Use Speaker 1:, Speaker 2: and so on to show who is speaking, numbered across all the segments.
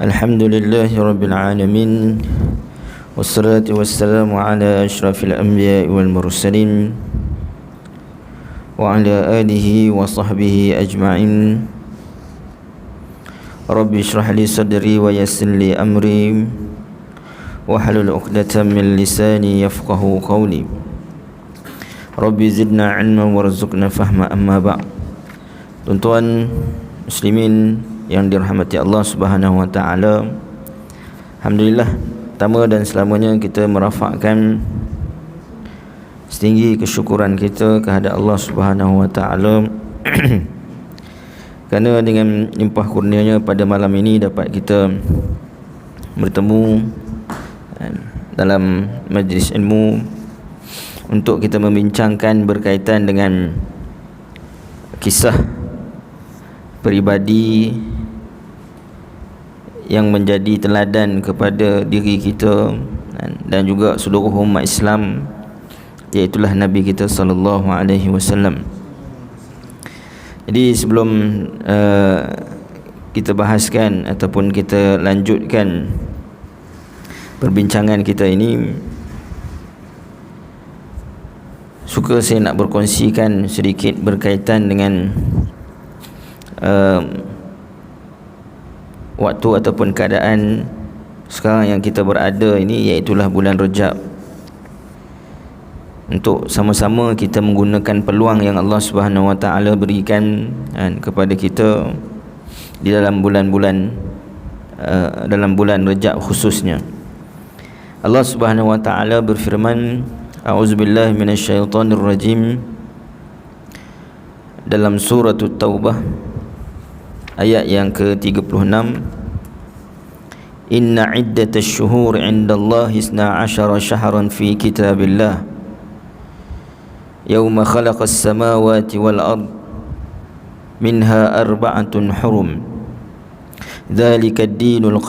Speaker 1: Alhamdulillahi Rabbil Alamin, wassalatu wassalamu ala ashrafil anbiya wal mursalin wa ala alihi wa sahbihi ajma'in. Rabbi shrah li sadri wa yassir li amri wahlul 'uqdatam min lisani yafqahu qawli. Rabbi zidna 'ilman warzuqna fahma, amma ba'd. Tuan-tuan muslimin yang dirahmati Allah Subhanahu wa taala, alhamdulillah, pertama dan selamanya kita merafakkan setinggi kesyukuran kita kehadap Allah Subhanahu wa taala kerana dengan limpah kurnianya pada malam ini dapat kita bertemu dalam majlis ilmu untuk kita membincangkan berkaitan dengan kisah peribadi yang menjadi teladan kepada diri kita dan juga seluruh umat Islam, iaitulah Nabi kita sallallahu alaihi wasallam. Jadi sebelum kita bahaskan ataupun kita lanjutkan perbincangan kita ini, suka saya nak berkongsikan sedikit berkaitan dengan waktu ataupun keadaan sekarang yang kita berada ini, iaitulah bulan Rajab, untuk sama-sama kita menggunakan peluang yang Allah Subhanahu wa taala berikan kepada kita di dalam bulan-bulan dalam bulan Rajab khususnya. Allah Subhanahu wa taala berfirman, a'udzubillahi minasyaitonir rajim, dalam surah At-Taubah ayat yang ke-36, inna iddatash shuhur 'indallahi 12 shahran fi kitabillah yawma khalaqas samawati wal ard minha arba'atun hurum dhalika ad-dinul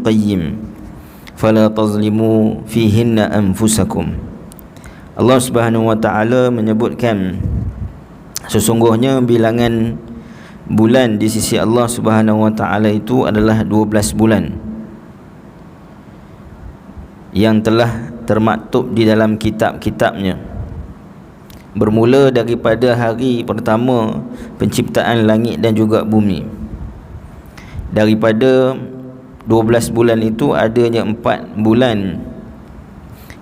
Speaker 1: qayyim fala tazlimu fihinna anfusakum. Allah Subhanahu wa taala menyebutkan sesungguhnya bilangan bulan di sisi Allah Subhanahu wa taala itu adalah 12 bulan yang telah termaktub di dalam kitab-kitabnya, bermula daripada hari pertama penciptaan langit dan juga bumi. Daripada 12 bulan itu adanya 4 bulan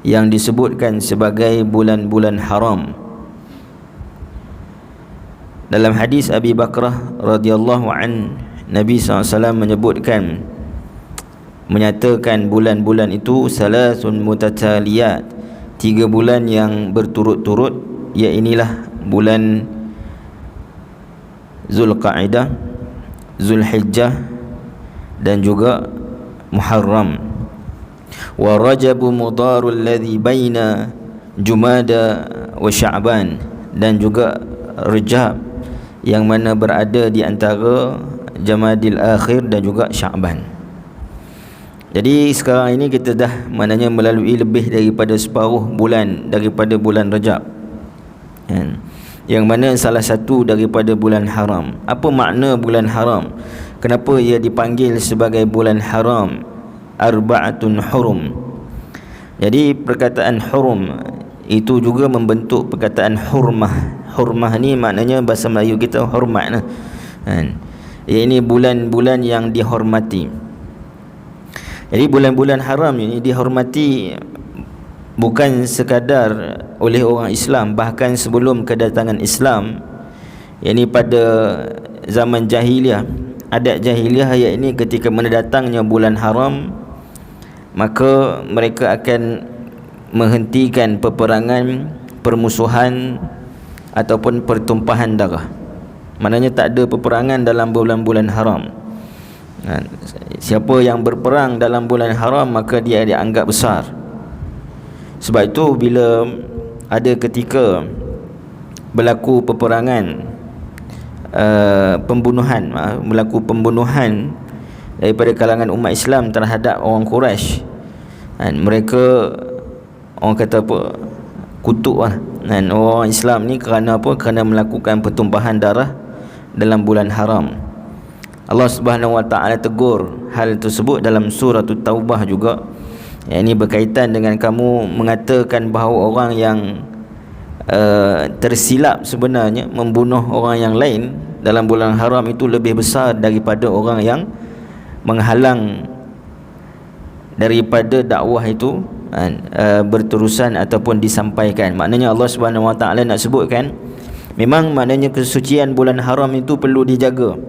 Speaker 1: yang disebutkan sebagai bulan-bulan haram. Dalam hadis Abi Bakrah radhiyallahu an, Nabi SAW menyatakan bulan-bulan itu salasun mutataliyat, 3 bulan yang berturut-turut, iainilah bulan Zulqa'dah, Zulhijjah dan juga Muharram. Wa Rajabu mudarul ladzi baina Jumada wa Sya'ban, dan juga Rajab yang mana berada di antara Jamadil Akhir dan juga Sya'ban. Jadi sekarang ini kita dah maknanya melalui lebih daripada separuh bulan daripada bulan Rajab, yang mana salah satu daripada bulan haram. Apa makna bulan haram? Kenapa ia dipanggil sebagai bulan haram? Arba'atun hurum. Jadi perkataan hurum itu juga membentuk perkataan hurmah. Hurmah ni maknanya bahasa Melayu kita hormat lah. Ini bulan-bulan yang dihormati. Jadi bulan-bulan haram ini dihormati bukan sekadar oleh orang Islam, bahkan sebelum kedatangan Islam, yakni pada zaman jahiliah, adat jahiliah, yakni ketika mendatangnya bulan haram, maka mereka akan menghentikan peperangan, permusuhan ataupun pertumpahan darah. Maknanya tak ada peperangan dalam bulan-bulan haram. Siapa yang berperang dalam bulan haram maka dia dianggap besar. Sebab itu bila ada ketika berlaku peperangan, berlaku pembunuhan daripada kalangan umat Islam terhadap orang Quraisy, mereka orang kata apa, kutuk lah orang Islam ni kerana apa? Kerana melakukan pertumpahan darah dalam bulan haram. Allah Subhanahu Wa Ta'ala tegur hal tersebut dalam surah Taubah juga. Ini berkaitan dengan kamu mengatakan bahawa orang yang tersilap sebenarnya membunuh orang yang lain dalam bulan haram itu lebih besar daripada orang yang menghalang daripada dakwah itu berterusan ataupun disampaikan. Maknanya Allah Subhanahu Wa Ta'ala nak sebutkan, memang maknanya kesucian bulan haram itu perlu dijaga,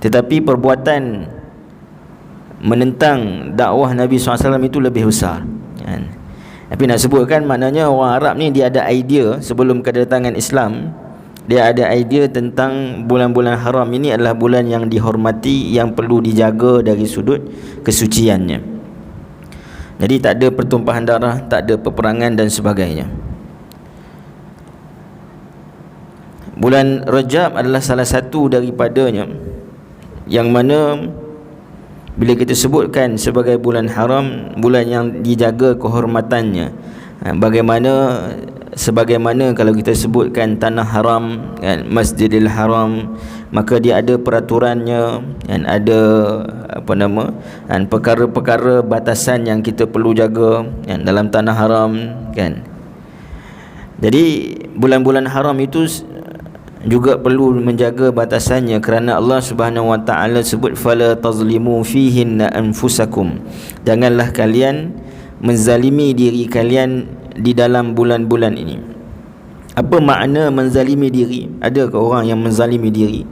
Speaker 1: tetapi perbuatan menentang dakwah Nabi SAW itu lebih besar kan. Tapi nak sebutkan, maknanya orang Arab ni dia ada idea sebelum kedatangan Islam, dia ada idea tentang bulan-bulan haram ini adalah bulan yang dihormati, yang perlu dijaga dari sudut kesuciannya. Jadi tak ada pertumpahan darah, tak ada peperangan dan sebagainya. Bulan Rajab adalah salah satu daripadanya, yang mana bila kita sebutkan sebagai bulan haram, bulan yang dijaga kehormatannya, sebagaimana kalau kita sebutkan tanah haram kan, Masjidil Haram, maka dia ada peraturannya dan ada perkara-perkara batasan yang kita perlu jaga kan, dalam tanah haram kan. Jadi bulan-bulan haram itu juga perlu menjaga batasannya, kerana Allah Subhanahu Wa Ta'ala sebut fala tazlimu fihinna anfusakum, janganlah kalian menzalimi diri kalian di dalam bulan-bulan ini. Apa makna menzalimi diri? Adakah orang yang menzalimi diri?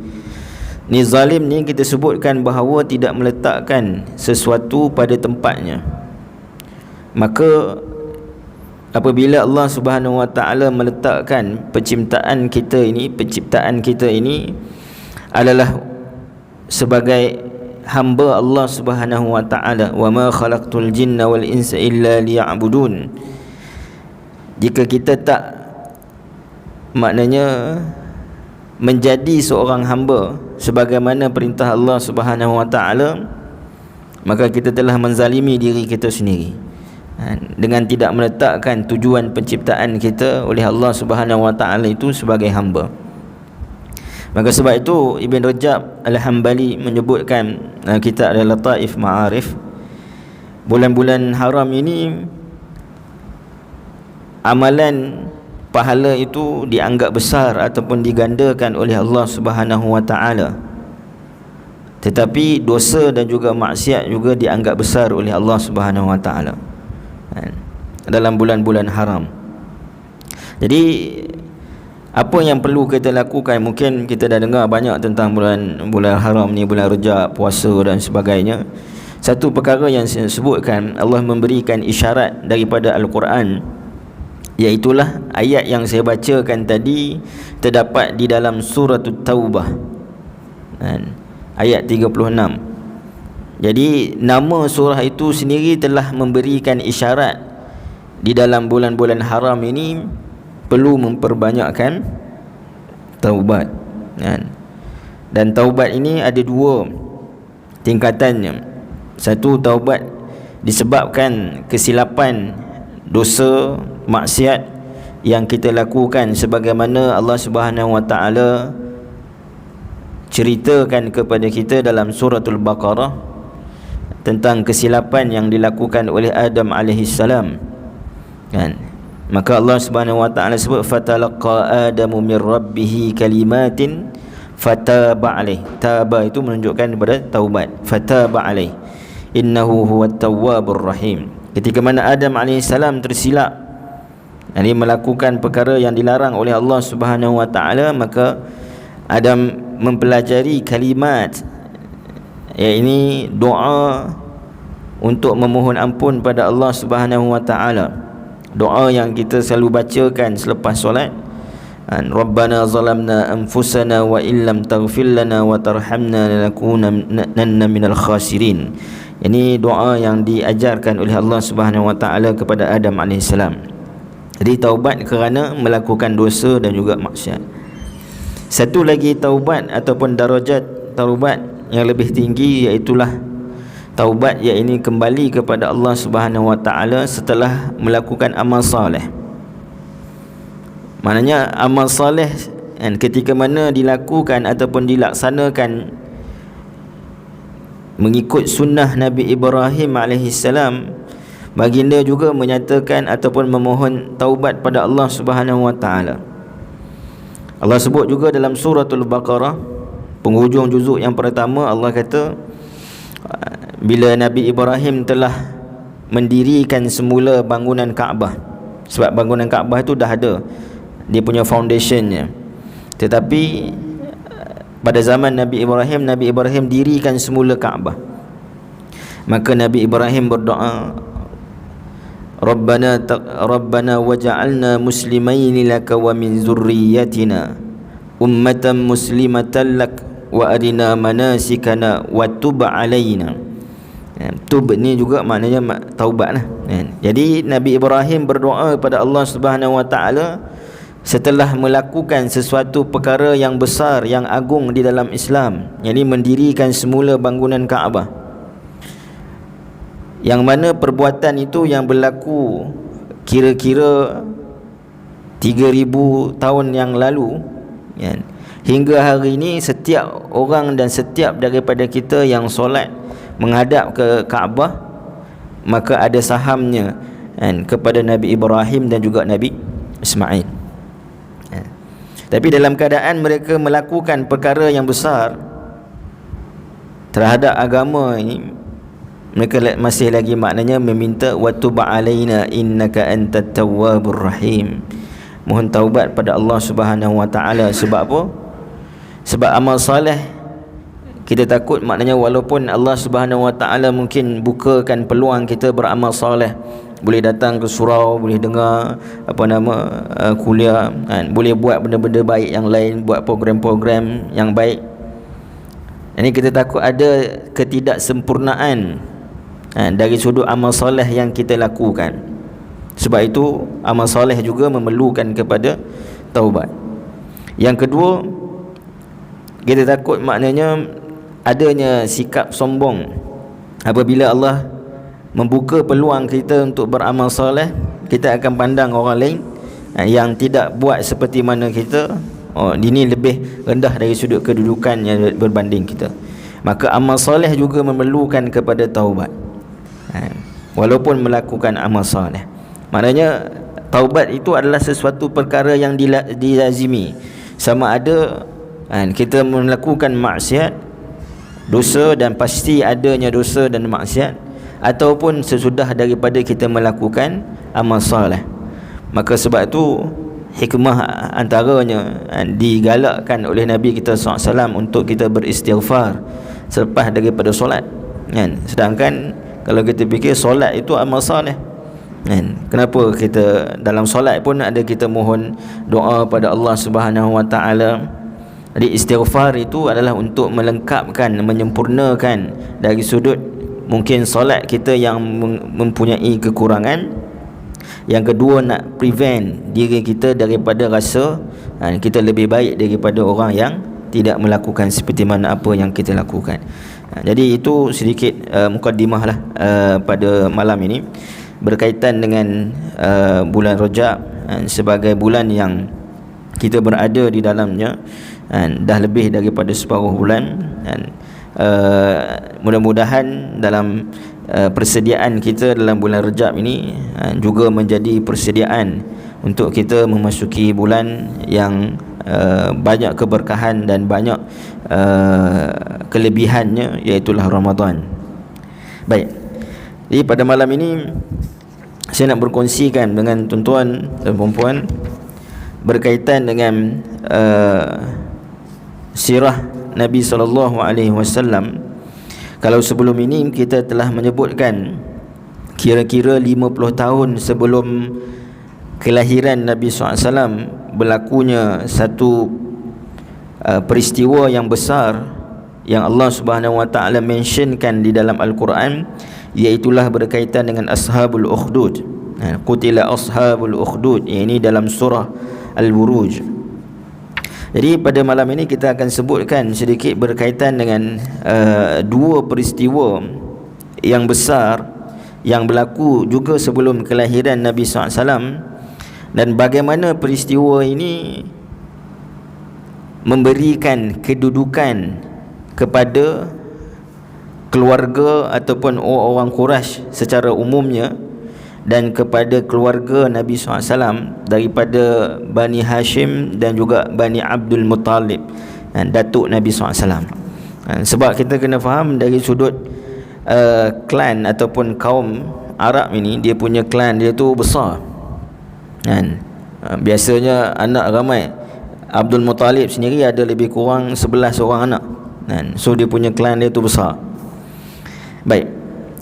Speaker 1: Ni zalim ni kita sebutkan bahawa tidak meletakkan sesuatu pada tempatnya. Maka apabila Allah Subhanahu Wa Ta'ala meletakkan penciptaan kita ini adalah sebagai hamba Allah Subhanahu Wa Ta'ala, wa ma khalaqtul jinna wal insa illa liya'budun. Jika kita tak maknanya menjadi seorang hamba sebagaimana perintah Allah Subhanahu Wa Ta'ala, maka kita telah menzalimi diri kita sendiri dengan tidak meletakkan tujuan penciptaan kita oleh Allah Subhanahu Wa Ta'ala itu sebagai hamba. Maka sebab itu Ibn Rajab Al-Hambali menyebutkan, kita ada Lataif Ma'arif, bulan-bulan haram ini amalan pahala itu dianggap besar ataupun digandakan oleh Allah Subhanahu Wa Ta'ala, tetapi dosa dan juga maksiat juga dianggap besar oleh Allah Subhanahu Wa Ta'ala dalam bulan-bulan haram. Jadi apa yang perlu kita lakukan? Mungkin kita dah dengar banyak tentang bulan haram ni, bulan Rajab, puasa dan sebagainya. Satu perkara yang saya sebutkan, Allah memberikan isyarat daripada Al-Quran, iaitulah ayat yang saya bacakan tadi terdapat di dalam surah Taubah ayat 36. Jadi nama surah itu sendiri telah memberikan isyarat di dalam bulan-bulan haram ini perlu memperbanyakkan taubat kan? Dan taubat ini ada dua tingkatannya. Satu, taubat disebabkan kesilapan, dosa, maksiat yang kita lakukan, sebagaimana Allah Subhanahu Wa Ta'ala ceritakan kepada kita dalam suratul Baqarah tentang kesilapan yang dilakukan oleh Adam alaihissalam kan. Maka Allah Subhanahu Wa Ta'ala sebut fatalaqa Adamu min rabbih kalimatin fataba alaih. Taba itu menunjukkan kepada taubat. Fataba alaih innahu huwat tawwabur rahim. Ketika mana Adam alaihissalam tersilap, ini melakukan perkara yang dilarang oleh Allah Subhanahu Wa Ta'ala, maka Adam mempelajari kalimat, ini doa untuk memohon ampun pada Allah Subhanahu Wa Ta'ala. Doa yang kita selalu bacakan selepas solat, Rabbana zalamna anfusana wa illam taghfir lana wa tarhamna lanakunanna minal khasirin. Ini doa yang diajarkan oleh Allah Subhanahu Wa Ta'ala kepada Adam AS. Jadi taubat kerana melakukan dosa dan juga maksiat. Satu lagi taubat ataupun darajat taubat yang lebih tinggi, iaitulah taubat yang ini kembali kepada Allah Subhanahu Wa Ta'ala setelah melakukan amal soleh. Maknanya amal soleh ketika mana dilakukan ataupun dilaksanakan mengikut sunnah Nabi Ibrahim alaihissalam, baginda juga menyatakan ataupun memohon taubat pada Allah Subhanahu wa taala. Allah sebut juga dalam suratul Baqarah, penghujung juzuk yang pertama, Allah kata bila Nabi Ibrahim telah mendirikan semula bangunan Kaabah. Sebab bangunan Kaabah itu dah ada, dia punya foundationnya. Tetapi pada zaman Nabi Ibrahim dirikan semula Kaabah. Maka Nabi Ibrahim berdoa, Rabbana waj'alna muslimaini laka wa min zurriyyatina ummatan muslimatan lak wa arina manasikana wa tub alaina. Tub ni juga maknanya taubat lah. Jadi Nabi Ibrahim berdoa kepada Allah Subhanahu wa taala setelah melakukan sesuatu perkara yang besar, yang agung di dalam Islam, yakni mendirikan semula bangunan Kaabah, yang mana perbuatan itu yang berlaku kira-kira 3,000 tahun yang lalu, ya. Hingga hari ini setiap orang dan setiap daripada kita yang solat menghadap ke Kaabah, maka ada sahamnya, kan, kepada Nabi Ibrahim dan juga Nabi Ismail. Tapi dalam keadaan mereka melakukan perkara yang besar terhadap agama ini, mereka masih lagi maknanya meminta wa tub alaina innaka antat tawwabur rahim. Mohon taubat pada Allah Subhanahu wa taala. Sebab apa? Sebab amal soleh kita takut, maknanya walaupun Allah Subhanahu wa taala mungkin bukakan peluang kita beramal soleh, boleh datang ke surau, boleh dengar kuliah, kan, boleh buat benda-benda baik yang lain, buat program-program yang baik. Ini kita takut ada ketidaksempurnaan, dari sudut amal soleh yang kita lakukan. Sebab itu amal soleh juga memerlukan kepada taubat. Yang kedua, kita takut maknanya adanya sikap sombong. Apabila Allah membuka peluang kita untuk beramal soleh, kita akan pandang orang lain yang tidak buat seperti mana kita, ini lebih rendah dari sudut kedudukan yang berbanding kita. Maka amal soleh juga memerlukan kepada taubat, walaupun melakukan amal soleh. Maknanya taubat itu adalah sesuatu perkara yang dilazimi. Sama ada kita melakukan maksiat, dosa, dan pasti adanya dosa dan maksiat, ataupun sesudah daripada kita melakukan amal soleh. Maka sebab itu hikmah antaranya digalakkan oleh Nabi kita SAW untuk kita beristighfar selepas daripada solat, kan? Sedangkan kalau kita fikir solat itu amal soleh, kan? Kenapa kita dalam solat pun ada kita mohon doa pada Allah Subhanahu wa taala? Jadi istighfar itu adalah untuk melengkapkan, menyempurnakan dari sudut mungkin solat kita yang mempunyai kekurangan. Yang kedua, nak prevent diri kita daripada rasa kita lebih baik daripada orang yang tidak melakukan seperti mana apa yang kita lakukan. Jadi itu sedikit mukaddimah lah pada malam ini berkaitan dengan bulan Rajab, sebagai bulan yang kita berada di dalamnya, dah lebih daripada separuh bulan, dan mudah-mudahan dalam persediaan kita dalam bulan Rajab ini juga menjadi persediaan untuk kita memasuki bulan yang banyak keberkahan dan banyak kelebihannya, iaitulah Ramadan. Baik, jadi pada malam ini saya nak berkongsikan dengan tuan-tuan dan puan-puan berkaitan dengan sirah Nabi SAW. Kalau sebelum ini kita telah menyebutkan kira-kira 50 tahun sebelum kelahiran Nabi SAW berlakunya satu peristiwa yang besar yang Allah Subhanahu wa taala mentionkan di dalam Al-Quran, iaitulah berkaitan dengan Ashabul Ukhdud. Qutila Ashabul Ukhdud, ini dalam surah Al-Buruj. Jadi pada malam ini kita akan sebutkan sedikit berkaitan dengan dua peristiwa yang besar yang berlaku juga sebelum kelahiran Nabi SAW, dan bagaimana peristiwa ini memberikan kedudukan kepada keluarga ataupun orang-orang Quraisy secara umumnya, dan kepada keluarga Nabi SAW daripada Bani Hashim dan juga Bani Abdul Muttalib, datuk Nabi SAW. Sebab kita kena faham dari sudut klan ataupun kaum Arab ini, dia punya klan dia tu besar kan. Biasanya anak ramai. Abdul Muttalib sendiri ada lebih kurang 11 orang anak kan. So dia punya klan dia tu besar. Baik,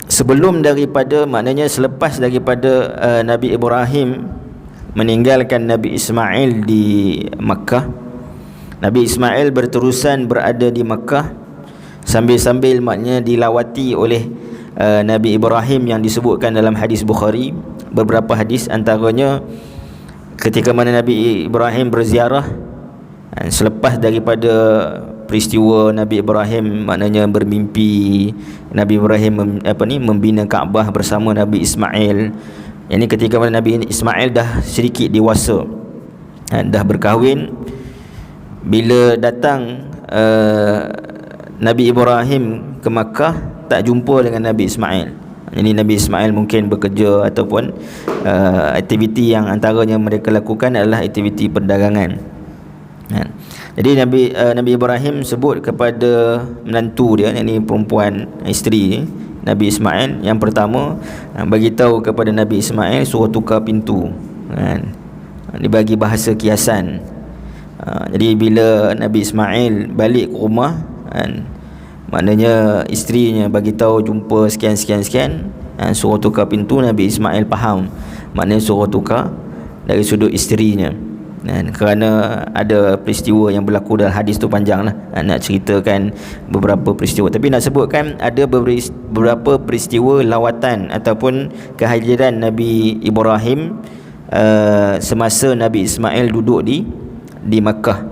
Speaker 1: sebelum daripada, maknanya selepas daripada Nabi Ibrahim meninggalkan Nabi Ismail di Makkah, Nabi Ismail berterusan berada di Makkah sambil-sambil maknanya dilawati oleh Nabi Ibrahim yang disebutkan dalam hadis Bukhari. Beberapa hadis antaranya ketika mana Nabi Ibrahim berziarah, selepas daripada peristiwa Nabi Ibrahim maknanya bermimpi Nabi Ibrahim membina Kaabah bersama Nabi Ismail. Ini ketika mana Nabi Ismail dah sedikit dewasa, dah berkahwin. Bila datang Nabi Ibrahim ke Makkah, tak jumpa dengan Nabi Ismail. Ini Nabi Ismail mungkin bekerja ataupun aktiviti yang antaranya mereka lakukan adalah aktiviti perdagangan. Jadi Nabi Ibrahim sebut kepada menantu dia, ini perempuan isteri Nabi Ismail, yang pertama bagi tahu kepada Nabi Ismail suruh tukar pintu kan. Dia bagi bahasa kiasan. Jadi bila Nabi Ismail balik ke rumah kan, maknanya isterinya bagi tahu jumpa sekian suruh tukar pintu, Nabi Ismail faham maknanya suruh tukar dari sudut isterinya. Kerana ada peristiwa yang berlaku dalam hadis tu panjang lah, nak ceritakan beberapa peristiwa, tapi nak sebutkan ada beberapa peristiwa lawatan ataupun kehadiran Nabi Ibrahim semasa Nabi Ismail duduk di Makkah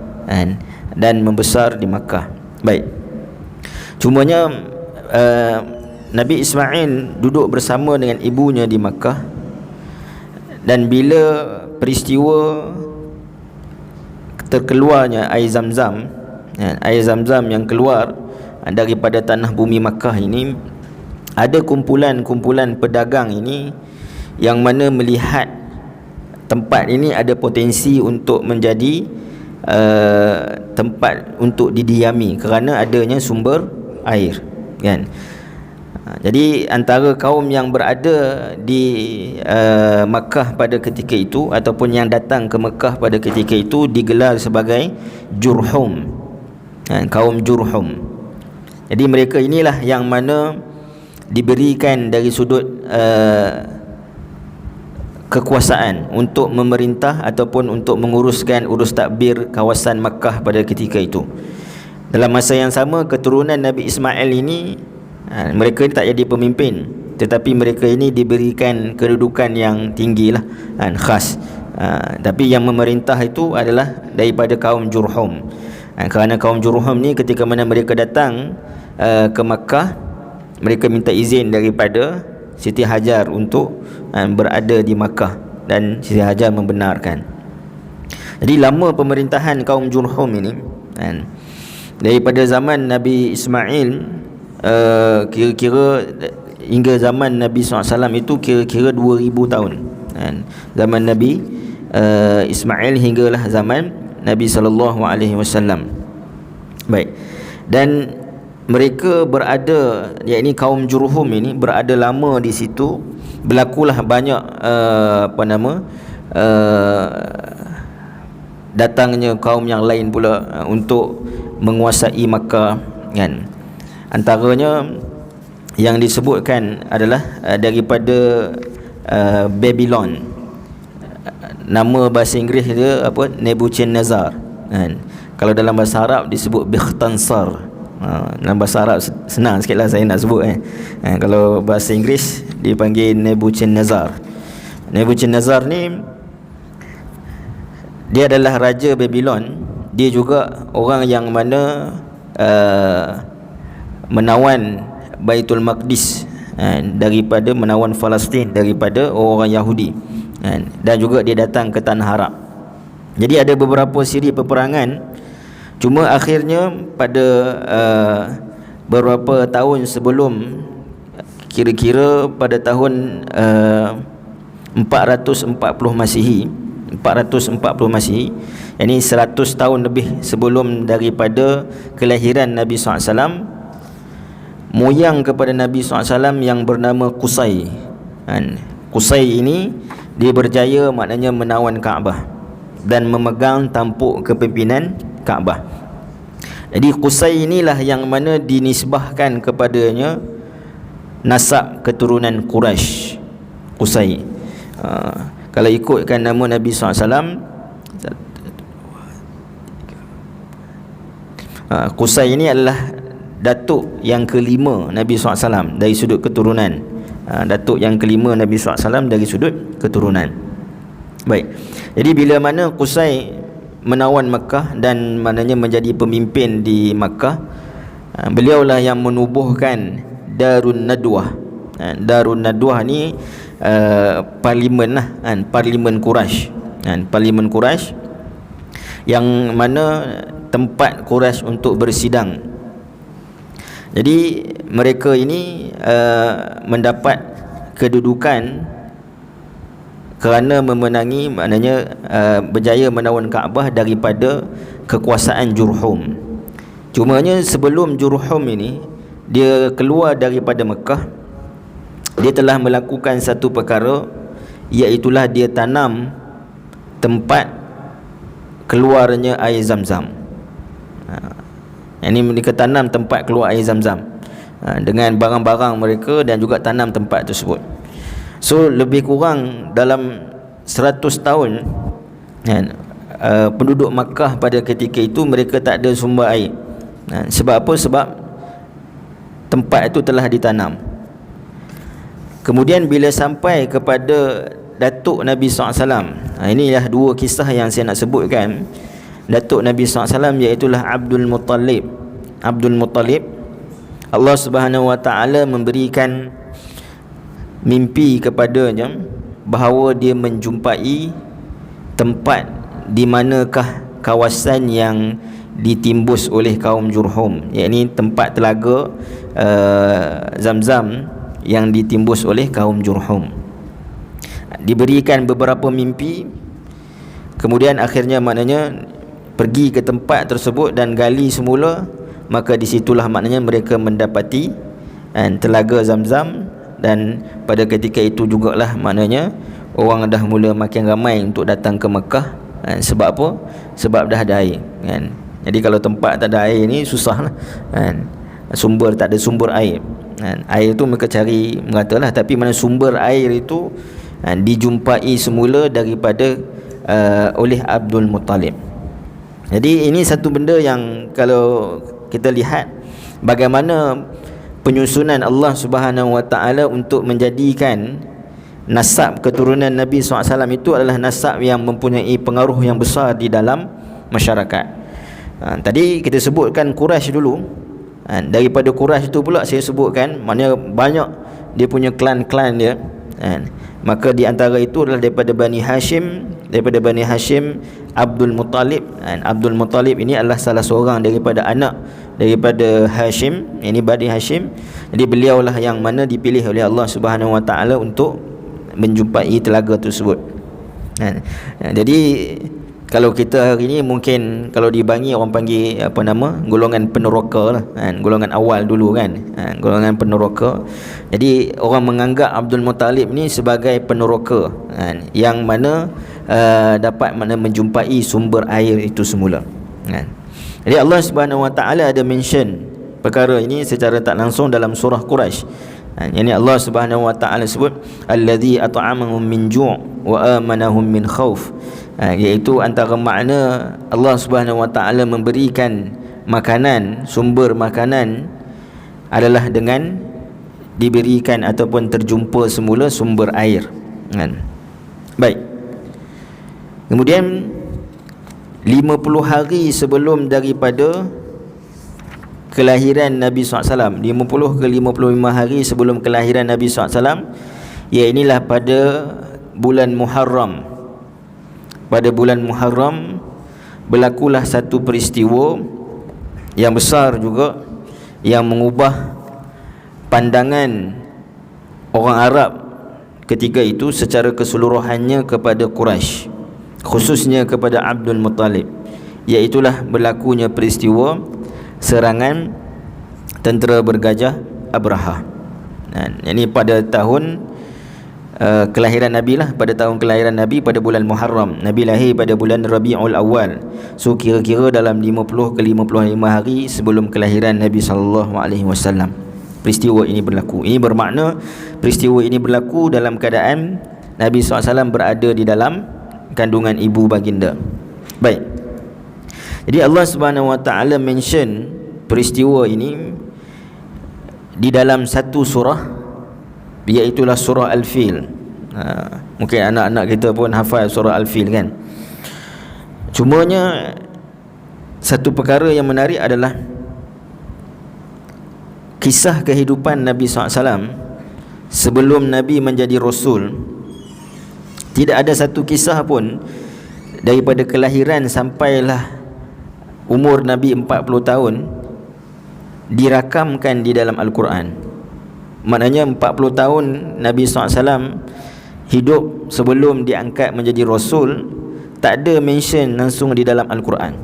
Speaker 1: dan membesar di Makkah. Baik, cumanya Nabi Ismail duduk bersama dengan ibunya di Makkah, dan bila peristiwa terkeluarnya air Zamzam, air Zamzam yang keluar daripada tanah bumi Makkah ini, ada kumpulan-kumpulan pedagang ini yang mana melihat tempat ini ada potensi untuk menjadi tempat untuk didiami kerana adanya sumber air kan. Jadi antara kaum yang berada di Makkah pada ketika itu ataupun yang datang ke Makkah pada ketika itu digelar sebagai Jurhum, kaum Jurhum. Jadi mereka inilah yang mana diberikan dari sudut kekuasaan untuk memerintah ataupun untuk menguruskan urus tadbir kawasan Makkah pada ketika itu. Dalam masa yang sama, keturunan Nabi Ismail ini, mereka tak jadi pemimpin, tetapi mereka ini diberikan kedudukan yang tinggilah khas. Tapi yang memerintah itu adalah daripada kaum Jurhum. Kerana kaum Jurhum ni ketika mana mereka datang ke Makkah, mereka minta izin daripada Siti Hajar untuk berada di Makkah, dan Siti Hajar membenarkan. Jadi lama pemerintahan kaum Jurhum ini daripada zaman Nabi Ismail, kira-kira hingga zaman Nabi SAW itu kira-kira 2000 tahun zaman Nabi Ismail hinggalah zaman Nabi SAW. Baik, dan mereka berada, yakni kaum Jurhum ini berada lama di situ. Berlakulah banyak datangnya kaum yang lain pula untuk menguasai Makkah kan. Antaranya yang disebutkan adalah daripada Babylon. Nama bahasa Inggeris dia apa? Nebuchadnezzar kan. Kalau dalam bahasa Arab disebut Bikhtansar. Dalam bahasa Arab senang sikitlah saya nak sebut kalau bahasa Inggeris dipanggil Nebuchadnezzar. Nebuchadnezzar ni dia adalah raja Babylon. Dia juga orang yang mana menawan Baitul Maqdis daripada menawan Palestin daripada orang Yahudi, dan juga dia datang ke tanah Arab. Jadi ada beberapa siri peperangan, cuma akhirnya pada beberapa tahun sebelum, kira-kira pada tahun 440 Masihi, 440 Masihi, yakni 100 tahun lebih sebelum daripada kelahiran Nabi SAW, moyang kepada Nabi SAW yang bernama Qusay. Qusay ini dia berjaya maknanya menawan Kaabah dan memegang tampuk kepimpinan Kaabah. Jadi Qusay inilah yang mana dinisbahkan kepadanya nasab keturunan Quraisy. Qusay. Kalau ikutkan nama Nabi SAW, Qusay ini adalah datuk yang kelima Nabi SAW dari sudut keturunan. Datuk yang kelima Nabi SAW dari sudut keturunan. Baik. Jadi bila mana Qusay menawan Makkah dan maknanya menjadi pemimpin di Makkah, beliaulah yang menubuhkan Darun Nadwah. Darun Nadwah ni parlimen lah, parlimen Quraisy. Parlimen Quraisy yang mana tempat Quraisy untuk bersidang. Jadi mereka ini mendapat kedudukan kerana memenangi, maknanya berjaya menawan Kaabah daripada kekuasaan Jurhum. Cumanya sebelum Jurhum ini dia keluar daripada Mekah, dia telah melakukan satu perkara, iaitulah dia tanam tempat keluarnya air Zam-Zam. Ini mereka tanam tempat keluar air Zam-Zam dengan barang-barang mereka dan juga tanam tempat tersebut. So lebih kurang dalam 100 tahun penduduk Makkah pada ketika itu mereka tak ada sumber air. Sebab apa? Sebab tempat itu telah ditanam. Kemudian bila sampai kepada datuk Nabi SAW, inilah dua kisah yang saya nak sebutkan. Datuk Nabi SAW iaitulah Abdul Muttalib. Abdul Muttalib, Allah Subhanahu Wa Taala memberikan mimpi kepadanya bahawa dia menjumpai tempat di manakah kawasan yang ditimbus oleh kaum Jurhum, yakni tempat telaga Zam-Zam yang ditimbus oleh kaum Jurhum. Diberikan beberapa mimpi, kemudian akhirnya maknanya pergi ke tempat tersebut dan gali semula, maka disitulah maknanya mereka mendapati telaga Zam-Zam. Dan pada ketika itu jugalah maknanya orang dah mula makin ramai untuk datang ke Mekah. Sebab apa? Sebab dah ada air, kan? Jadi kalau tempat tak ada air ni susah lah, kan? Tak ada sumber air, kan? Air tu mereka cari meratalah, tapi mana sumber air itu dijumpai semula daripada oleh Abdul Muttalib. Jadi ini satu benda yang kalau kita lihat bagaimana penyusunan Allah Subhanahu Wa Taala untuk menjadikan nasab keturunan Nabi SAW itu adalah nasab yang mempunyai pengaruh yang besar di dalam masyarakat. Tadi kita sebutkan Quraisy dulu. Daripada Quraisy itu pula saya sebutkan maknanya banyak dia punya klan-klan dia. Maka di antara itu adalah daripada Bani Hashim. Daripada Bani Hashim, Abdul Muttalib. Abdul Muttalib ini adalah salah seorang daripada anak daripada Hashim, ini Bani Hashim. Jadi beliaulah yang mana dipilih oleh Allah Subhanahu Wa Taala untuk menjumpai telaga tersebut. Jadi kalau kita hari ni mungkin kalau di Bangi orang panggil apa nama, golongan peneroka lah, golongan awal dulu kan, golongan peneroka. Jadi orang menganggap Abdul Muttalib ni sebagai peneroka, yang mana dapat mana menjumpai sumber air itu semula. Jadi Allah Subhanahu Wa Taala ada mention perkara ini secara tak langsung dalam surah Quraisy. Yani Allah Subhanahu Wa Taala sebut allazi at'amahum min ju' wa amanahum min khauf. Iaitu antara makna Allah Subhanahu Wa Taala memberikan makanan, sumber makanan adalah dengan diberikan ataupun terjumpa semula sumber air. Baik. Kemudian 50 hari sebelum daripada kelahiran Nabi SAW, 50 ke 55 hari sebelum kelahiran Nabi SAW, ya inilah pada bulan Muharram. Pada bulan Muharram berlakulah satu peristiwa yang besar juga, yang mengubah pandangan orang Arab ketika itu secara keseluruhannya kepada Quraisy, khususnya kepada Abdul Muttalib. Iaitulah berlakunya peristiwa serangan tentera bergajah Abraha. Ini pada tahun kelahiran Nabi lah, pada tahun kelahiran Nabi pada bulan Muharram. Nabi lahir pada bulan Rabiul Awal. So kira-kira dalam 50 ke 55 hari sebelum kelahiran Nabi SAW peristiwa ini berlaku. Ini bermakna peristiwa ini berlaku dalam keadaan Nabi SAW berada di dalam kandungan ibu baginda. Baik. Jadi Allah Subhanahu Wa Taala mention peristiwa ini di dalam satu surah, iaitulah surah Al-Fil. Mungkin anak-anak kita pun hafal surah Al-Fil kan. Cumanya satu perkara yang menarik adalah kisah kehidupan Nabi SAW sebelum Nabi menjadi Rasul. Tidak ada satu kisah pun daripada kelahiran sampailah umur Nabi 40 tahun dirakamkan di dalam Al-Quran. Maknanya 40 tahun Nabi SAW hidup sebelum diangkat menjadi Rasul, tak ada mention langsung di dalam Al-Quran.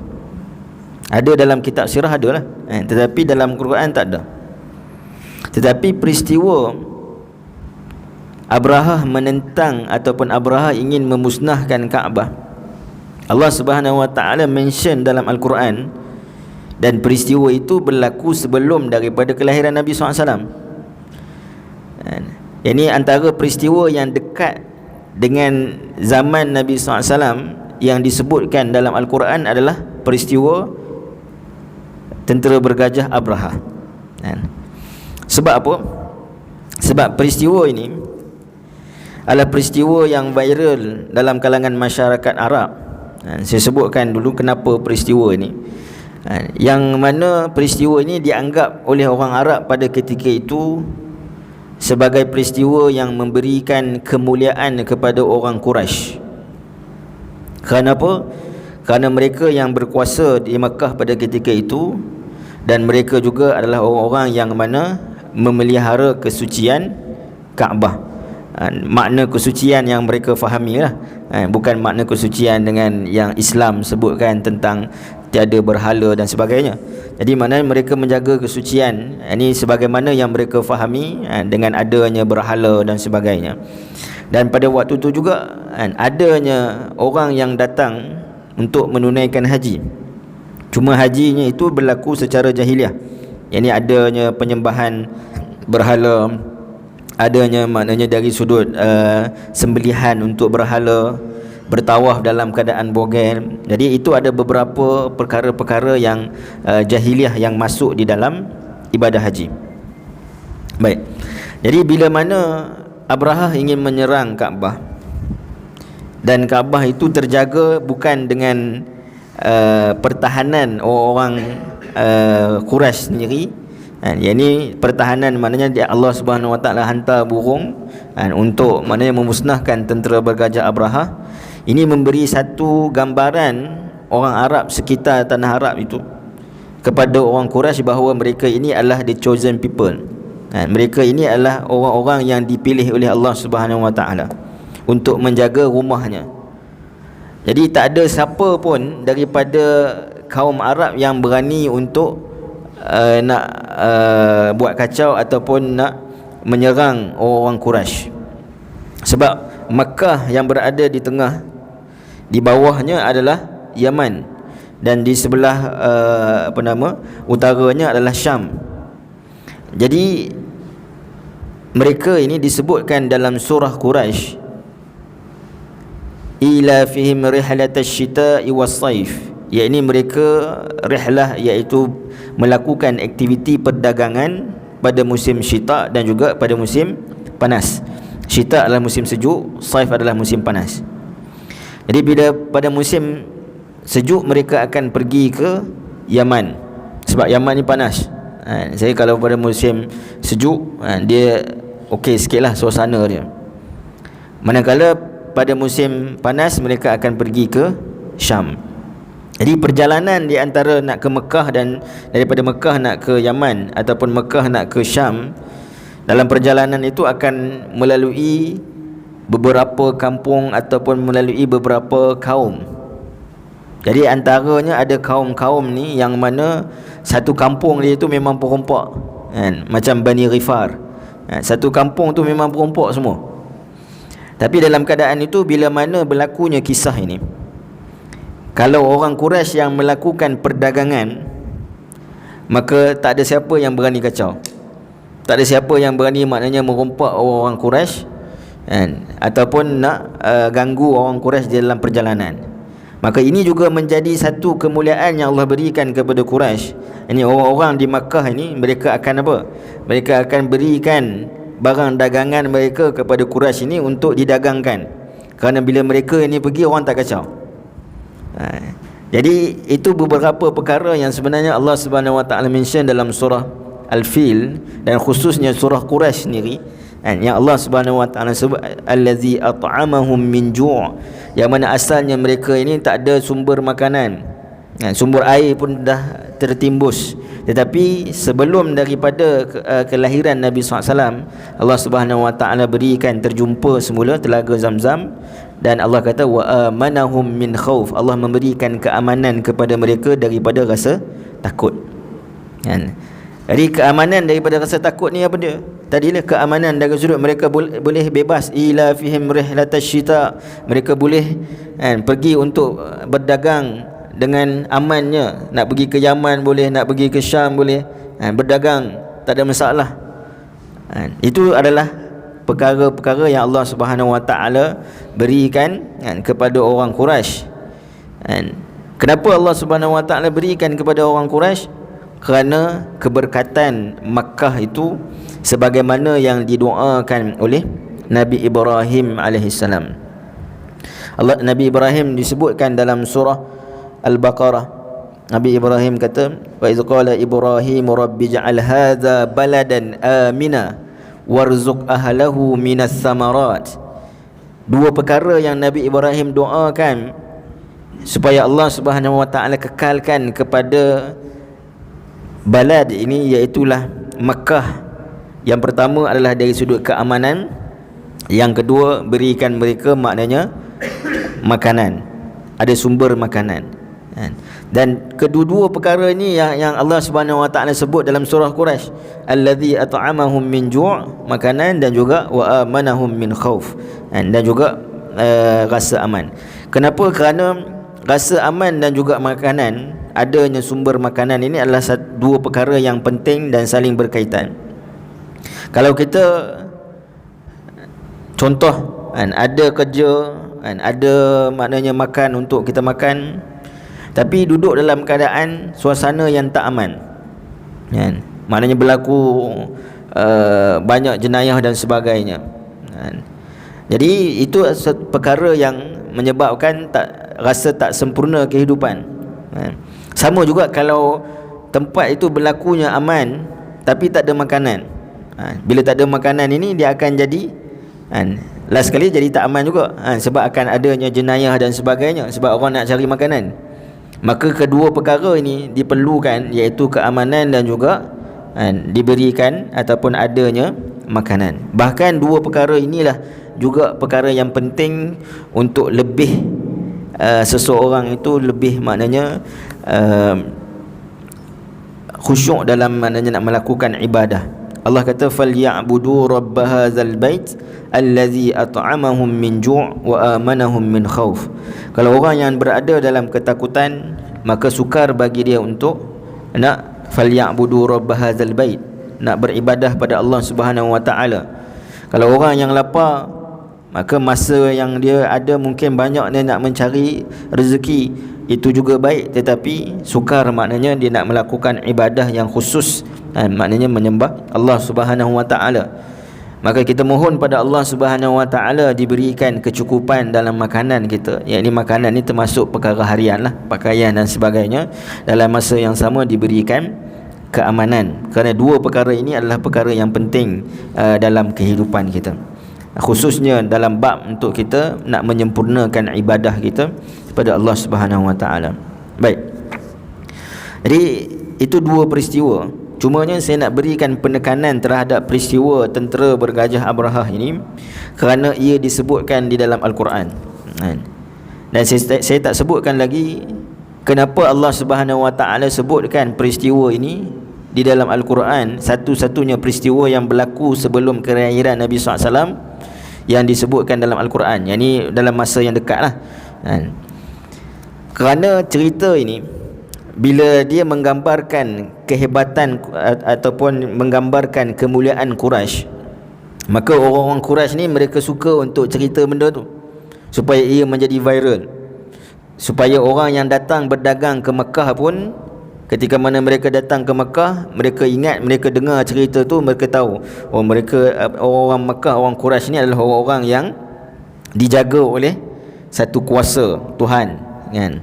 Speaker 1: Ada dalam kitab sirah ada lah, tetapi dalam Al-Quran tak ada. Tetapi peristiwa Abraha menentang ataupun Abraha ingin memusnahkan Kaabah, Allah Subhanahu Wa Taala mention dalam Al-Quran, dan peristiwa itu berlaku sebelum daripada kelahiran Nabi SAW. Ini antara peristiwa yang dekat dengan zaman Nabi SAW yang disebutkan dalam Al-Quran adalah peristiwa tentera bergajah Abraha. Sebab apa? Sebab peristiwa ini adalah peristiwa yang viral dalam kalangan masyarakat Arab. Saya sebutkan dulu kenapa peristiwa ini, yang mana peristiwa ini dianggap oleh orang Arab pada ketika itu sebagai peristiwa yang memberikan kemuliaan kepada orang Quraisy. Kenapa? Kerana mereka yang berkuasa di Makkah pada ketika itu, dan mereka juga adalah orang-orang yang mana memelihara kesucian Kaabah. Makna kesucian yang mereka fahami lah, bukan makna kesucian dengan yang Islam sebutkan tentang tiada berhala dan sebagainya. Jadi maknanya mereka menjaga kesucian ini sebagaimana yang mereka fahami dengan adanya berhala dan sebagainya. Dan pada waktu itu juga adanya orang yang datang untuk menunaikan haji. Cuma hajinya itu berlaku secara jahiliah. Ini adanya penyembahan berhala, adanya maknanya dari sudut sembelihan untuk berhala, bertawaf dalam keadaan bogel. Jadi itu ada beberapa perkara-perkara yang jahiliah yang masuk di dalam ibadah haji. Baik. Jadi bila mana Abraha ingin menyerang Kaabah, dan Kaabah itu terjaga bukan dengan pertahanan orang-orang Quraisy sendiri. Yang ini pertahanan maknanya Allah Subhanahu Wa Taala hantar burung untuk maknanya memusnahkan tentera bergajah Abraha. Ini memberi satu gambaran orang Arab sekitar tanah Arab itu kepada orang Quraisy bahawa mereka ini adalah the chosen people. Mereka ini adalah orang-orang yang dipilih oleh Allah Subhanahu Wa Taala untuk menjaga rumahnya. Jadi tak ada siapa pun daripada kaum Arab yang berani untuk nak buat kacau ataupun nak menyerang orang Quraisy. Sebab Makkah yang berada di tengah, di bawahnya adalah Yaman, dan di sebelah utaranya adalah Syam. Jadi mereka ini disebutkan dalam surah Quraisy, ila fihim rihlatash shita'i was-saif, iaitu mereka rihlah iaitu melakukan aktiviti perdagangan pada musim syita dan juga pada musim panas. Syita adalah musim sejuk, saif adalah musim panas. Jadi bila pada musim sejuk mereka akan pergi ke Yaman, sebab Yaman ni panas. Saya kalau pada musim sejuk dia okey sikitlah suasana dia. Manakala pada musim panas mereka akan pergi ke Syam. Jadi perjalanan di antara nak ke Mekah dan daripada Mekah nak ke Yaman ataupun Mekah nak ke Syam, dalam perjalanan itu akan melalui beberapa kampung ataupun melalui beberapa kaum. Jadi antaranya ada kaum-kaum ni yang mana satu kampung dia tu memang perompak, kan? Macam Bani Ghifar, satu kampung tu memang perompak semua. Tapi dalam keadaan itu, bila mana berlakunya kisah ini, kalau orang Quraisy yang melakukan perdagangan, maka tak ada siapa yang berani kacau. Tak ada siapa yang berani maknanya merompak orang Quraisy, kan? Ataupun nak ganggu orang Quraisy di dalam perjalanan. Maka ini juga menjadi satu kemuliaan yang Allah berikan kepada Quraisy. Ini orang-orang di Makkah ini, mereka akan apa? Mereka akan berikan barang dagangan mereka kepada Quraisy ini untuk didagangkan. Kerana bila mereka ini pergi, orang tak kacau. Jadi itu beberapa perkara yang sebenarnya Allah Subhanahu Wa Taala mention dalam surah Al-Fil, dan khususnya surah Quraisy sendiri, yang Allah Subhanahu Wa Taala sebut allazi at'amahum min ju', yang mana asalnya mereka ini tak ada sumber makanan, sumber air pun dah tertimbus. Tetapi sebelum daripada kelahiran Nabi SAW, Allah Subhanahu Wa Taala berikan terjumpa semula telaga Zamzam, dan Allah kata wa amanahum min khauf, Allah memberikan keamanan kepada mereka daripada rasa takut, kan? Jadi keamanan daripada rasa takut ni apa dia? Tadilah keamanan dari sudut mereka boleh bebas, ila fihim rihlatash syita, mereka boleh, kan, pergi untuk berdagang dengan amannya. Nak pergi ke Yaman boleh, nak pergi ke Syam boleh, kan, berdagang tak ada masalah, kan? Itu adalah perkara-perkara yang Allah Subhanahu Wa Taala berikan, kan, kepada orang Quraisy, kan? Kenapa Allah Subhanahu Wa Taala berikan kepada orang Quraisy? Kerana keberkatan Makkah itu sebagaimana yang didoakan oleh Nabi Ibrahim alaihissalam. Nabi Ibrahim disebutkan dalam surah Al-Baqarah. Nabi Ibrahim kata, wa idz qala Ibrahim rabbi ja'al hadza baladan amina warzuq ahlahu minas samarat. Dua perkara yang Nabi Ibrahim doakan supaya Allah Subhanahu Wa Taala kekalkan kepada balad ini, iaitulah Makkah. Yang pertama adalah dari sudut keamanan, yang kedua berikan mereka maknanya makanan, ada sumber makanan, kan? Dan kedua-dua perkara ini yang Allah Subhanahu Wa Taala sebut dalam surah Quraisy, allazi at'amahum min ju', makanan, dan juga wa amanahum min khauf, dan juga rasa aman. Kenapa? Kerana rasa aman dan juga makanan, adanya sumber makanan ini adalah dua perkara yang penting dan saling berkaitan. Kalau kita contoh, kan, ada kerja, kan, ada maknanya makan untuk kita makan, tapi duduk dalam keadaan suasana yang tak aman, kan, maknanya berlaku banyak jenayah dan sebagainya, kan? Jadi itu perkara yang menyebabkan rasa tak sempurna kehidupan, kan? Sama juga kalau tempat itu berlakunya aman tapi tak ada makanan, bila tak ada makanan ini, dia akan jadi, kan, last sekali jadi tak aman juga, sebab akan adanya jenayah dan sebagainya, sebab orang nak cari makanan. Maka kedua perkara ini diperlukan, iaitu keamanan dan juga, diberikan ataupun adanya makanan. Bahkan dua perkara inilah juga perkara yang penting untuk lebih seseorang itu lebih maknanya khusyuk dalam maknanya nak melakukan ibadah. Allah kata falyabudu rabb hadzal bait allazi at'amahum min ju' wa amanahum min khauf. Kalau orang yang berada dalam ketakutan, maka sukar bagi dia untuk nak falyabudu rabb hadzal bait, nak beribadah pada Allah Subhanahu Wa Taala. Kalau orang yang lapar, maka masa yang dia ada mungkin banyak dia nak mencari rezeki, itu juga baik, tetapi sukar maknanya dia nak melakukan ibadah yang khusus, maknanya menyembah Allah Subhanahu Wa Taala. Maka kita mohon pada Allah Subhanahu Wa Taala diberikan kecukupan dalam makanan kita, yakni makanan ni termasuk perkara harian lah, pakaian dan sebagainya. Dalam masa yang sama diberikan keamanan, kerana dua perkara ini adalah perkara yang penting dalam kehidupan kita, khususnya dalam bab untuk kita nak menyempurnakan ibadah kita kepada Allah Subhanahu Wa Taala. Baik. Jadi itu dua peristiwa. Cumanya saya nak berikan penekanan terhadap peristiwa tentera bergajah Abrahah ini kerana ia disebutkan di dalam Al-Quran. Dan saya tak sebutkan lagi kenapa Allah Subhanahu Wa Taala sebutkan peristiwa ini di dalam Al-Quran, satu-satunya peristiwa yang berlaku sebelum kelahiran Nabi SAW yang disebutkan dalam Al-Quran. Yang ini dalam masa yang dekat lah. Kerana cerita ini bila dia menggambarkan kehebatan ataupun menggambarkan kemuliaan Quraisy, maka orang-orang Quraisy ni mereka suka untuk cerita benda tu supaya ia menjadi viral, supaya orang yang datang berdagang ke Mekah pun ketika mana mereka datang ke Mekah, mereka ingat, mereka dengar cerita tu, mereka tahu orang Mekah, orang Quraisy ni adalah orang-orang yang dijaga oleh satu kuasa Tuhan, kan?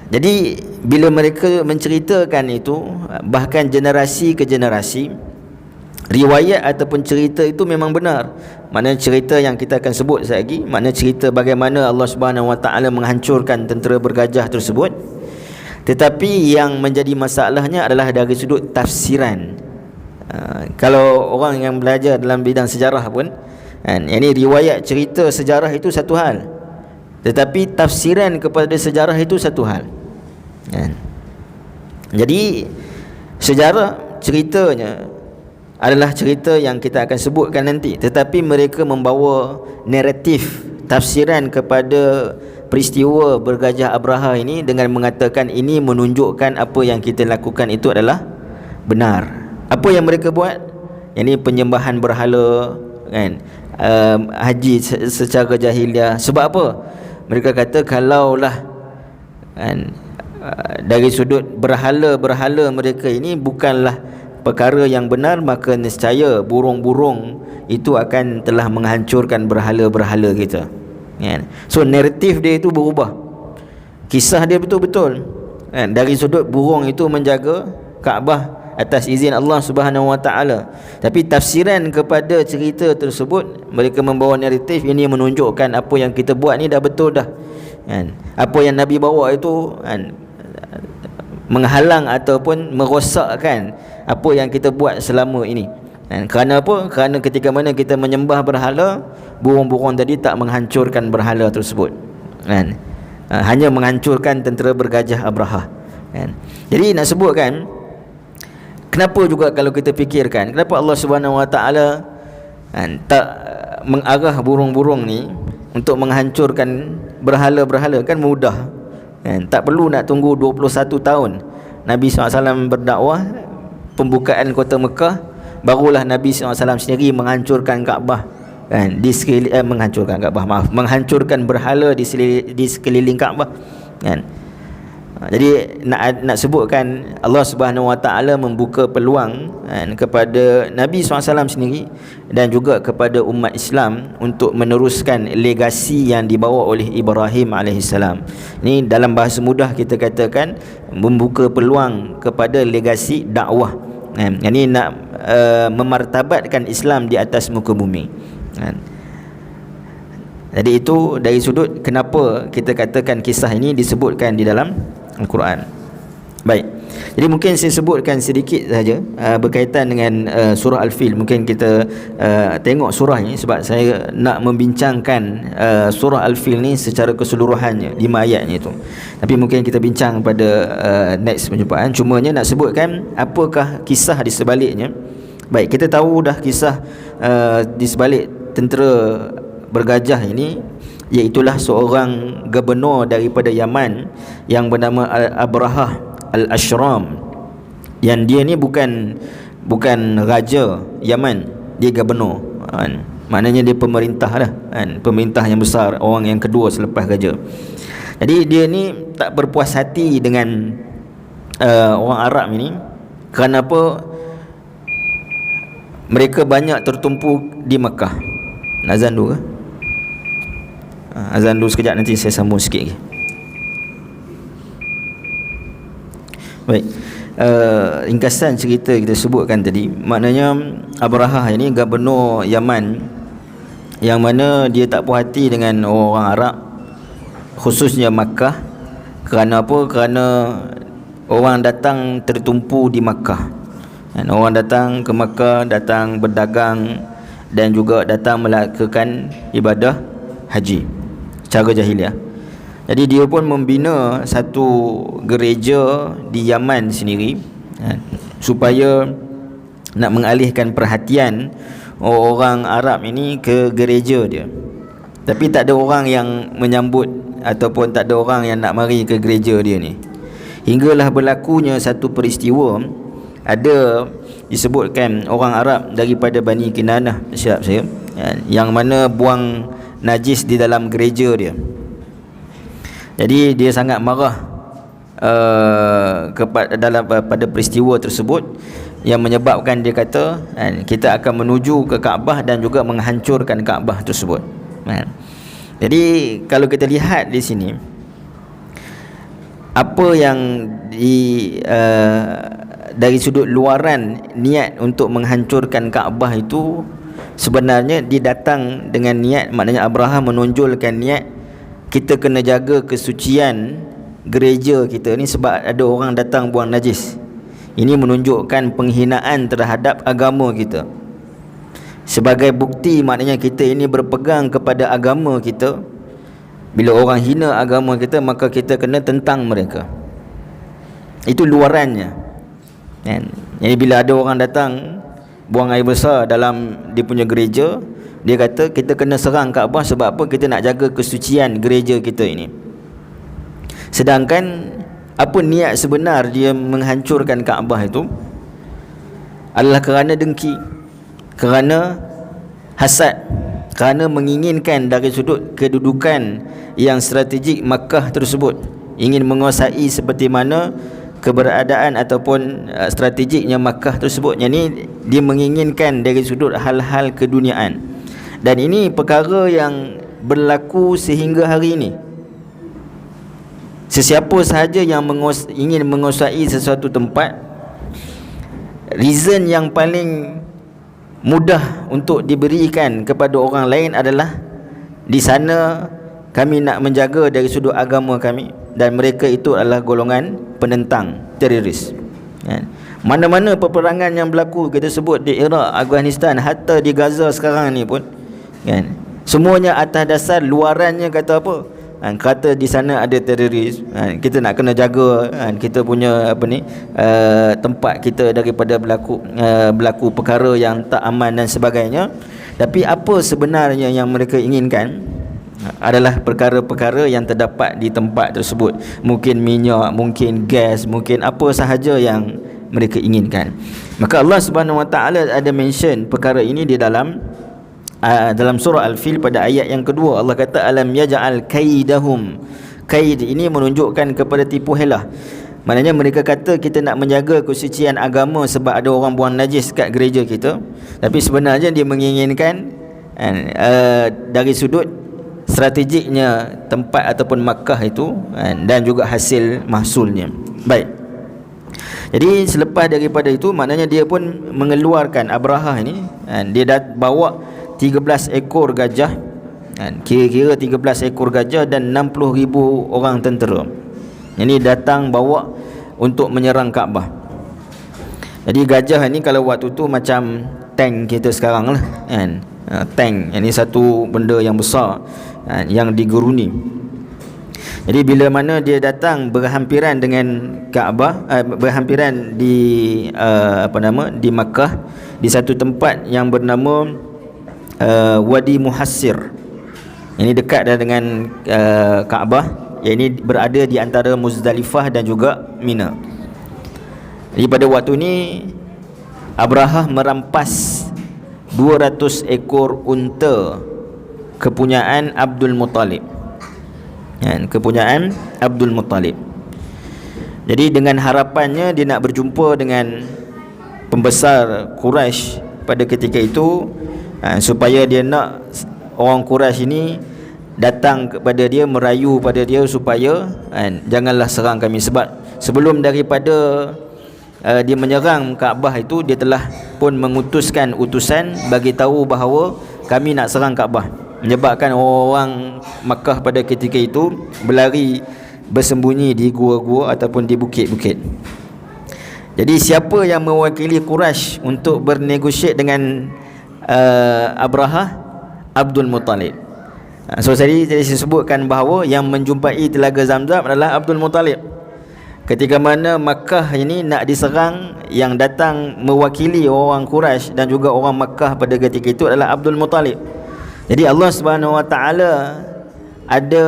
Speaker 1: Jadi bila mereka menceritakan itu, bahkan generasi ke generasi, riwayat ataupun cerita itu memang benar. Maknanya cerita yang kita akan sebut sekejap lagi, maknanya cerita bagaimana Allah Subhanahu Wa Taala menghancurkan tentera bergajah tersebut. Tetapi yang menjadi masalahnya adalah dari sudut tafsiran. Kalau orang yang belajar dalam bidang sejarah pun, ini riwayat cerita sejarah itu satu hal, tetapi tafsiran kepada sejarah itu satu hal. Jadi sejarah ceritanya adalah cerita yang kita akan sebutkan nanti, tetapi mereka membawa naratif tafsiran kepada peristiwa bergajah Abrahah ini dengan mengatakan ini menunjukkan apa yang kita lakukan itu adalah benar. Apa yang mereka buat? Ini penyembahan berhala, kan? Haji secara jahiliah. Sebab apa? Mereka kata kalaulah, kan, dari sudut berhala-berhala mereka ini bukanlah perkara yang benar, maka nescaya burung-burung itu akan telah menghancurkan berhala-berhala kita, kan? So naratif dia itu berubah, kisah dia betul-betul, kan? Dari sudut burung itu menjaga Kaabah atas izin Allah Subhanahu Wa Taala, tapi tafsiran kepada cerita tersebut mereka membawa naratif ini menunjukkan apa yang kita buat ni dah betul dah, kan? Apa yang Nabi bawa itu, kan, menghalang ataupun merosakkan apa yang kita buat selama ini. Dan kerana apa? Kerana ketika mana kita menyembah berhala, burung-burung tadi tak menghancurkan berhala tersebut, kan? Hanya menghancurkan tentera bergajah Abrahah, kan? Jadi nak sebutkan kenapa juga kalau kita fikirkan, kenapa Allah Subhanahu Wa Taala, kan, tak mengarah burung-burung ni untuk menghancurkan berhala-berhala, kan mudah, kan? Tak perlu nak tunggu 21 tahun Nabi SAW berdakwah, pembukaan kota Mekah, barulah Nabi SAW sendiri menghancurkan Kaabah, kan? Menghancurkan Kaabah, menghancurkan berhala di sekeliling Kaabah, kan? Jadi nak sebutkan Allah Subhanahu Wa Taala membuka peluang, kan, kepada Nabi SAW sendiri dan juga kepada umat Islam untuk meneruskan legasi yang dibawa oleh Ibrahim AS. Ini dalam bahasa mudah kita katakan membuka peluang kepada legasi dakwah, kan? Ini nak memartabatkan Islam di atas muka bumi, kan? Jadi itu dari sudut kenapa kita katakan kisah ini disebutkan di dalam Al-Quran. Baik, jadi mungkin saya sebutkan sedikit saja berkaitan dengan surah Al-Fil. Mungkin kita tengok surah ini sebab saya nak membincangkan surah Al-Fil ni secara keseluruhannya, 5 ayatnya itu. Tapi mungkin kita bincang pada next perjumpaan. Cumanya nak sebutkan apakah kisah di sebaliknya. Baik, kita tahu dah kisah di sebalik tentera bergajah ini, iaitulah seorang gubernur daripada Yaman yang bernama Abrahah Al-Ashram, yang dia ni bukan raja Yaman, dia gubernur, kan? Maknanya dia pemerintah lah, kan? Pemerintah yang besar, orang yang kedua selepas raja. Jadi dia ni tak berpuas hati dengan orang Arab ini. Kerana apa? Mereka banyak tertumpu di Mekah. Azan dulu ke? Azan dulu sekejap, nanti saya sambung sikit lagi. Baik, ringkasan cerita kita sebutkan tadi, maknanya Abrahah ini gubernur Yaman yang mana dia tak puas hati dengan orang Arab, khususnya Makkah, Kerana apa? Kerana orang datang tertumpu di Makkah. Dan orang datang ke Makkah, datang berdagang dan juga datang melakukan ibadah haji cara jahiliah. Jadi dia pun membina satu gereja di Yaman sendiri, supaya nak mengalihkan perhatian orang Arab ini ke gereja dia. Tapi tak ada orang yang menyambut ataupun tak ada orang yang nak mari ke gereja dia ni. Hinggalah berlakunya satu peristiwa, ada disebutkan orang Arab daripada Bani Kinanah, siap saya, yang mana buang najis di dalam gereja dia. Jadi dia sangat marah pada peristiwa tersebut, yang menyebabkan dia kata, kita akan menuju ke Kaabah dan juga menghancurkan Kaabah tersebut. Jadi kalau kita lihat di sini, apa yang dari sudut luaran niat untuk menghancurkan Kaabah itu sebenarnya didatang dengan niat, maknanya Abraham menonjolkan niat kita kena jaga kesucian gereja kita ni sebab ada orang datang buang najis. Ini menunjukkan penghinaan terhadap agama kita. Sebagai bukti, maknanya kita ini berpegang kepada agama kita. Bila orang hina agama kita, maka kita kena tentang mereka. Itu luarannya. Jadi bila ada orang datang buang air besar dalam dia punya gereja, dia kata kita kena serang Kaabah. Sebab apa? Kita nak jaga kesucian gereja kita ini. Sedangkan apa niat sebenar dia menghancurkan Kaabah itu adalah kerana dengki, kerana hasad, kerana menginginkan dari sudut kedudukan yang strategik Makkah tersebut, ingin menguasai seperti mana keberadaan ataupun strategiknya Makkah tersebut. Yang ini dia menginginkan dari sudut hal-hal keduniaan. Dan ini perkara yang berlaku sehingga hari ini. Sesiapa sahaja yang ingin menguasai sesuatu tempat, reason yang paling mudah untuk diberikan kepada orang lain adalah di sana kami nak menjaga dari sudut agama kami, dan mereka itu adalah golongan penentang, teroris. Mana-mana peperangan yang berlaku, kita sebut di Iraq, Afghanistan, hatta di Gaza sekarang ni pun, semuanya atas dasar luarannya kata apa? Kata di sana ada teroris, kita nak kena jaga kita punya tempat kita daripada berlaku perkara yang tak aman dan sebagainya. Tapi apa sebenarnya yang mereka inginkan adalah perkara-perkara yang terdapat di tempat tersebut. Mungkin minyak, mungkin gas, mungkin apa sahaja yang mereka inginkan. Maka Allah Subhanahu Wa Taala ada mention perkara ini di dalam surah Al-Fil pada ayat yang kedua. Allah kata alam yaj'al kaidahum. Kaid ini menunjukkan kepada tipu helah. Maknanya mereka kata kita nak menjaga kesucian agama sebab ada orang buang najis kat gereja kita, tapi sebenarnya dia menginginkan dari sudut strategiknya tempat ataupun Makkah itu, dan juga hasil mahsulnya. Baik. Jadi selepas daripada itu, maknanya dia pun mengeluarkan Abrahah ini, dia dah bawa 13 ekor gajah, kira-kira 13 ekor gajah dan 60,000 orang tentera. Ini datang bawa untuk menyerang Kaabah. Jadi gajah ni kalau waktu tu macam tank kita sekarang lah, tank. Ini satu benda yang besar, yang diguruni. Jadi bila mana dia datang berhampiran dengan Kaabah, berhampiran di di Makkah, di satu tempat yang bernama Wadi Muhassir. Ini dekat dengan Kaabah. Yang ini berada di antara Muzdalifah dan juga Mina. Jadi pada waktu ini Abrahah merampas 200 ekor unta kepunyaan Abdul Muttalib. Kepunyaan Abdul Muttalib. Jadi dengan harapannya dia nak berjumpa dengan pembesar Quraisy pada ketika itu, supaya dia nak orang Quraisy ini datang kepada dia, merayu pada dia supaya janganlah serang kami. Sebab sebelum daripada dia menyerang Kaabah itu, dia telah pun mengutuskan utusan bagi tahu bahawa kami nak serang Kaabah, menyebabkan orang Makkah pada ketika itu berlari bersembunyi di gua-gua ataupun di bukit-bukit. Jadi siapa yang mewakili Quraisy untuk bernegosiat dengan Abraha? Abdul Muttalib. So tadi saya sebutkan bahawa yang menjumpai telaga Zamzam adalah Abdul Muttalib. Ketika mana Makkah ini nak diserang, yang datang mewakili orang Quraisy dan juga orang Makkah pada ketika itu adalah Abdul Muttalib. Jadi Allah Subhanahu Wa Taala ada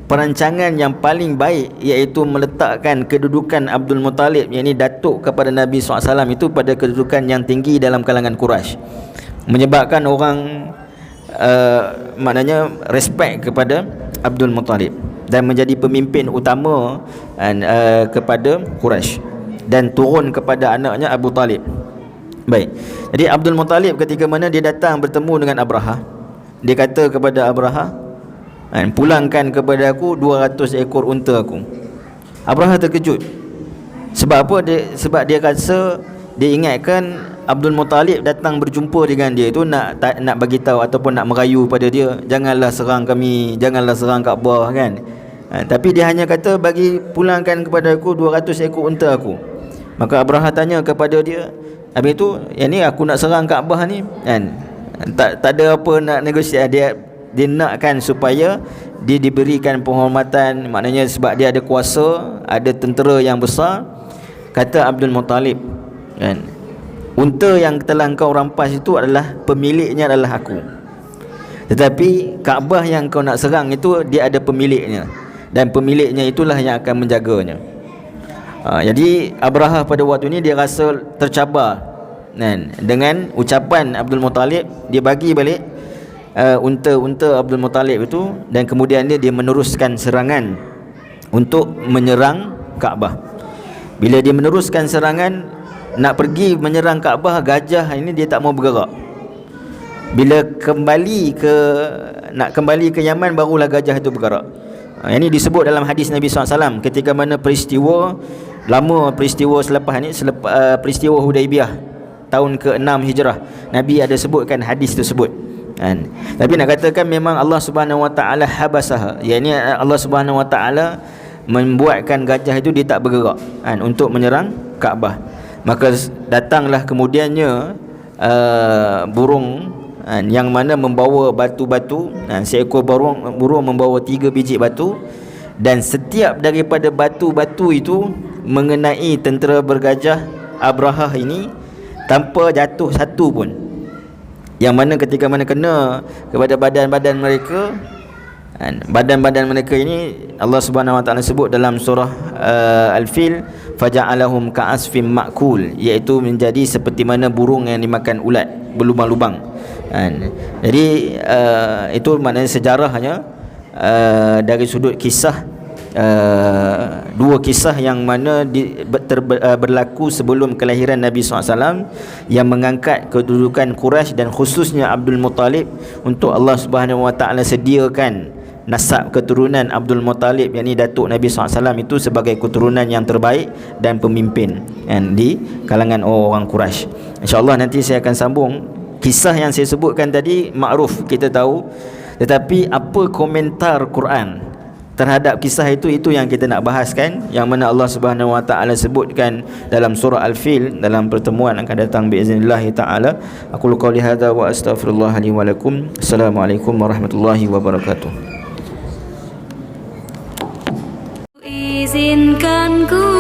Speaker 1: perancangan yang paling baik, iaitu meletakkan kedudukan Abdul Muttalib, yakni datuk kepada Nabi SAW itu pada kedudukan yang tinggi dalam kalangan Quraisy, menyebabkan orang maknanya respect kepada Abdul Muttalib dan menjadi pemimpin utama kepada Quraisy dan turun kepada anaknya Abu Talib. Baik, jadi Abdul Muttalib ketika mana dia datang bertemu dengan Abraha, dia kata kepada Abraha, pulangkan kepada aku 200 ekor unta aku. Abraha terkejut. Sebab apa? Sebab dia rasa, dia ingatkan Abdul Muttalib datang berjumpa dengan dia itu nak bagi tahu ataupun nak merayu pada dia, janganlah serang kami, janganlah serang Kaabah kan. Tapi dia hanya kata, bagi pulangkan kepada aku 200 ekor unta aku. Maka Abraha tanya kepada dia, habis itu yang ni aku nak serang Kaabah ni kan, tak ada apa nak negosiasi. Dia nakkan supaya dia diberikan penghormatan, maknanya sebab dia ada kuasa, ada tentera yang besar. Kata Abdul Muttalib kan, unta yang telah kau rampas itu adalah pemiliknya adalah aku, tetapi Kaabah yang kau nak serang itu dia ada pemiliknya, dan pemiliknya itulah yang akan menjaganya. Jadi Abraha pada waktu ini dia rasa tercabar kan, dengan ucapan Abdul Muttalib. Dia bagi balik unta Abdul Muttalib itu, dan kemudian dia meneruskan serangan untuk menyerang Kaabah. Bila dia meneruskan serangan nak pergi menyerang Kaabah, gajah ini dia tak mau bergerak. Bila nak kembali ke Yaman, barulah gajah itu bergerak. Ini disebut dalam hadis Nabi SAW ketika mana peristiwa selepas ini, peristiwa Hudaibiyah tahun ke-6 Hijrah, Nabi ada sebutkan hadis tersebut kan. Tapi nak katakan memang Allah Subhanahu Wa Taala habasaha, yakni Allah Subhanahu Wa Taala membuatkan gajah itu dia tak bergerak kan, untuk menyerang Kaabah. Maka datanglah kemudiannya burung yang mana membawa batu-batu. Seekor burung membawa 3 biji batu, dan setiap daripada batu-batu itu mengenai tentera bergajah Abraha ini tanpa jatuh satu pun. Yang mana ketika mana kena kepada badan-badan mereka, badan-badan mereka ini Allah Subhanahu Wa Taala sebut dalam surah Al-Fil, faja'alahum ka'asfim ma'kul, iaitu menjadi seperti mana burung yang dimakan ulat berlubang-lubang. Jadi itu maknanya sejarahnya dari sudut kisah, dua kisah yang mana berlaku sebelum kelahiran Nabi SAW, yang mengangkat kedudukan Quraisy dan khususnya Abdul Muttalib, untuk Allah Subhanahu Wa Taala sediakan nasab keturunan Abdul Muttalib, yakni datuk Nabi SAW itu sebagai keturunan yang terbaik dan pemimpin di kalangan orang Quraisy. InsyaAllah nanti saya akan sambung kisah yang saya sebutkan tadi, makruf kita tahu, tetapi apa komentar Quran terhadap kisah itu yang kita nak bahaskan, yang mana Allah Subhanahu Wa Taala sebutkan dalam surah Al-Fil dalam pertemuan akan datang biiznillah taala. Aku qouli hadza wa astaghfirullah li wa lakum. Assalamualaikum warahmatullahi wabarakatuh.
Speaker 2: Izinkan ku